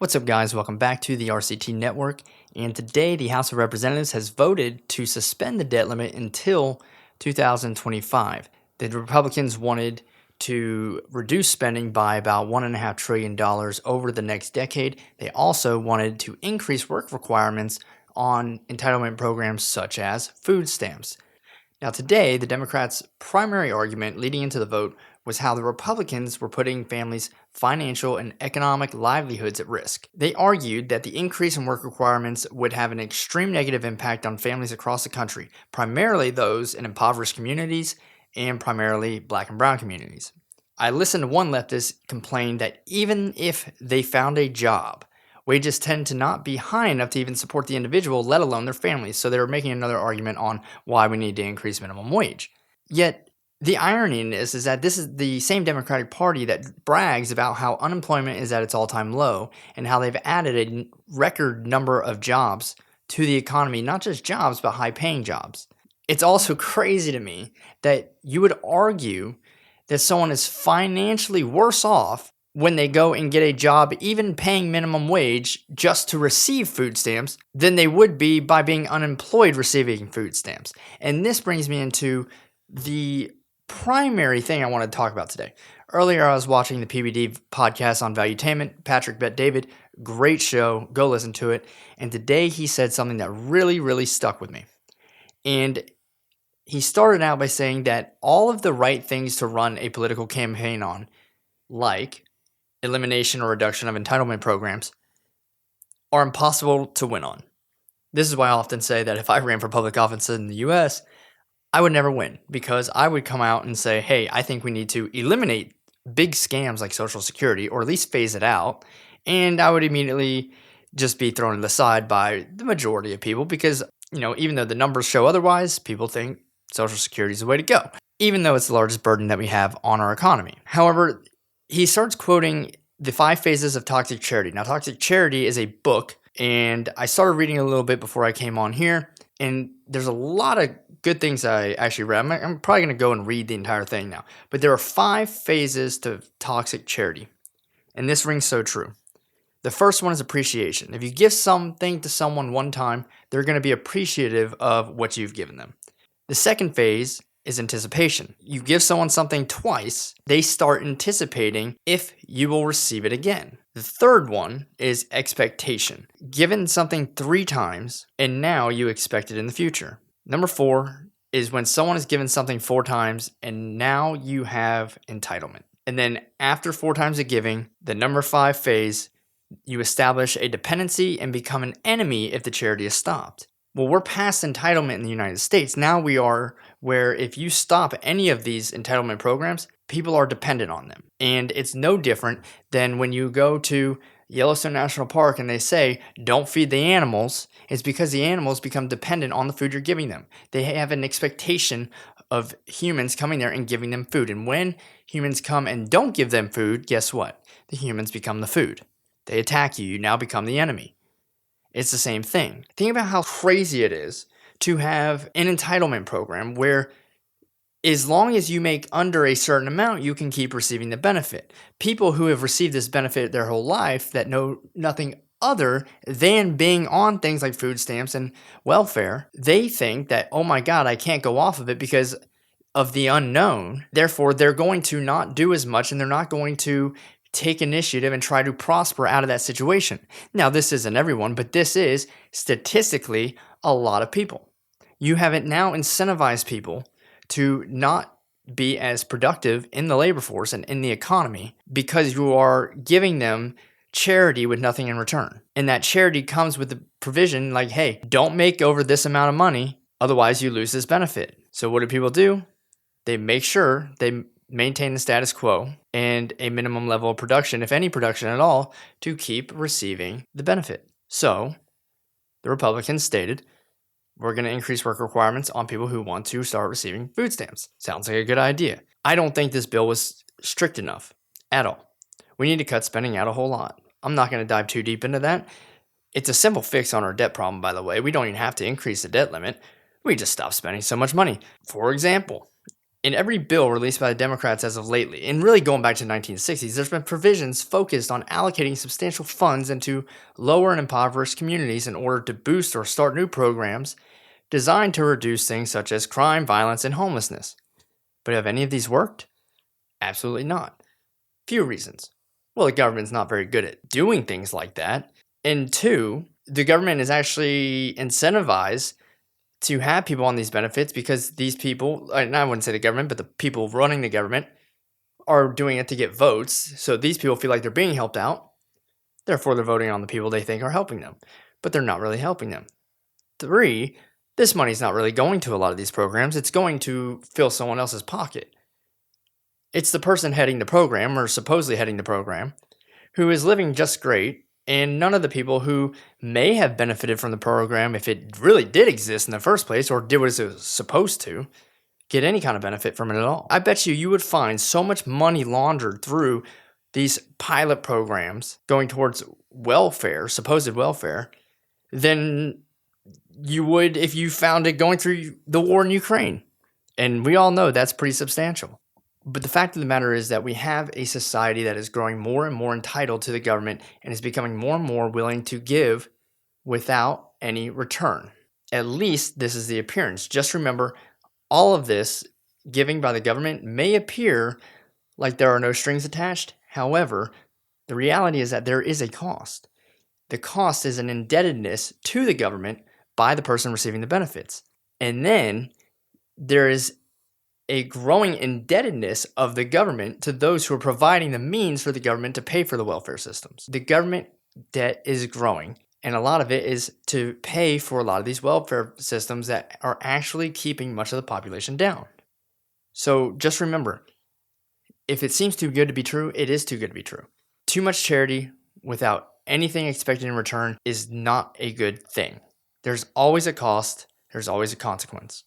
What's up, guys? Welcome back to the RCT Network. And today, the House of Representatives has voted to suspend the debt limit until 2025. The Republicans wanted to reduce spending by about $1.5 trillion over the next decade. They also wanted to increase work requirements on entitlement programs such as food stamps. Now, today, the Democrats' primary argument leading into the vote was how the Republicans were putting families' financial and economic livelihoods at risk. They argued that the increase in work requirements would have an extreme negative impact on families across the country, primarily those in impoverished communities and primarily Black and brown communities. I listened to one leftist complain that even if they found a job, wages tend to not be high enough to even support the individual, let alone their families. So they were making another argument on why we need to increase minimum wage. Yet, the irony in this is that this is the same Democratic Party that brags about how unemployment is at its all-time low and how they've added a record number of jobs to the economy, not just jobs, but high-paying jobs. It's also crazy to me that you would argue that someone is financially worse off when they go and get a job, even paying minimum wage just to receive food stamps, than they would be by being unemployed receiving food stamps. And this brings me into the primary thing I want to talk about today. Earlier, I was watching the PBD podcast on Valuetainment. Patrick Bet-David, great show. Go listen to it. And today he said something that really stuck with me. And he started out by saying that all of the right things to run a political campaign on, like elimination or reduction of entitlement programs, are impossible to win on. This is why I often say that if I ran for public office in the U.S., I would never win, because I would come out and say, hey, I think we need to eliminate big scams like Social Security, or at least phase it out. And I would immediately just be thrown to the side by the majority of people because, even though the numbers show otherwise, people think Social Security is the way to go, even though it's the largest burden that we have on our economy. However, he starts quoting the 5 phases of toxic charity. Now, toxic charity is a book, and I started reading a little bit before I came on here, and there's a lot of good things I actually read. I'm probably going to go and read the entire thing now. But there are 5 phases to toxic charity, and this rings so true. The first one is appreciation. If you give something to someone one time, they're going to be appreciative of what you've given them. The second phase is anticipation. You give someone something twice, they start anticipating if you will receive it again. The third one is expectation. Given something 3 times, and now you expect it in the future. Number 4 is when someone is given something 4 times, and now you have entitlement. And then after 4 times of giving, the number 5 phase, you establish a dependency and become an enemy if the charity is stopped. Well, we're past entitlement in the United States. Now we are where if you stop any of these entitlement programs, people are dependent on them. And it's no different than when you go to Yellowstone National Park and they say, don't feed the animals. It's because the animals become dependent on the food you're giving them. They have an expectation of humans coming there and giving them food. And when humans come and don't give them food, guess what? The humans become the food. They attack you. You now become the enemy. It's the same thing. Think about how crazy it is to have an entitlement program where as long as you make under a certain amount, you can keep receiving the benefit. People who have received this benefit their whole life that know nothing other than being on things like food stamps and welfare, they think that, oh my God, I can't go off of it because of the unknown. Therefore, they're going to not do as much and they're not going to take initiative and try to prosper out of that situation. Now, this isn't everyone, but this is statistically a lot of people. You haven't now incentivized people to not be as productive in the labor force and in the economy because you are giving them charity with nothing in return. And that charity comes with the provision like, hey, don't make over this amount of money, otherwise you lose this benefit. So what do people do? They make sure they maintain the status quo and a minimum level of production, if any production at all, to keep receiving the benefit. So the Republicans stated, we're going to increase work requirements on people who want to start receiving food stamps. Sounds like a good idea. I don't think this bill was strict enough at all. We need to cut spending out a whole lot. I'm not going to dive too deep into that. It's a simple fix on our debt problem, by the way. We don't even have to increase the debt limit. We just stop spending so much money. For example, In every bill released by the Democrats as of lately, and really going back to the 1960s, there's been provisions focused on allocating substantial funds into lower and impoverished communities in order to boost or start new programs designed to reduce things such as crime, violence, and homelessness. But have any of these worked? Absolutely not. Few reasons. Well, the government's not very good at doing things like that. And two, the government is actually incentivized to have people on these benefits because these people, and I wouldn't say the government, but the people running the government are doing it to get votes. So these people feel like they're being helped out. Therefore, they're voting on the people they think are helping them, but they're not really helping them. Three, this money's not really going to a lot of these programs. It's going to fill someone else's pocket. It's the person heading the program, or supposedly heading the program, who is living just great, and none of the people who may have benefited from the program, if it really did exist in the first place, or did what it was supposed to, get any kind of benefit from it at all. I bet you would find so much money laundered through these pilot programs going towards welfare, supposed welfare, than you would if you found it going through the war in Ukraine. And we all know that's pretty substantial. But the fact of the matter is that we have a society that is growing more and more entitled to the government and is becoming more and more willing to give without any return. At least this is the appearance. Just remember, all of this giving by the government may appear like there are no strings attached. However, the reality is that there is a cost. The cost is an indebtedness to the government by the person receiving the benefits. And then there is a growing indebtedness of the government to those who are providing the means for the government to pay for the welfare systems. The government debt is growing, and a lot of it is to pay for a lot of these welfare systems that are actually keeping much of the population down. So just remember, if it seems too good to be true, it is too good to be true. Too much charity without anything expected in return is not a good thing. There's always a cost, there's always a consequence.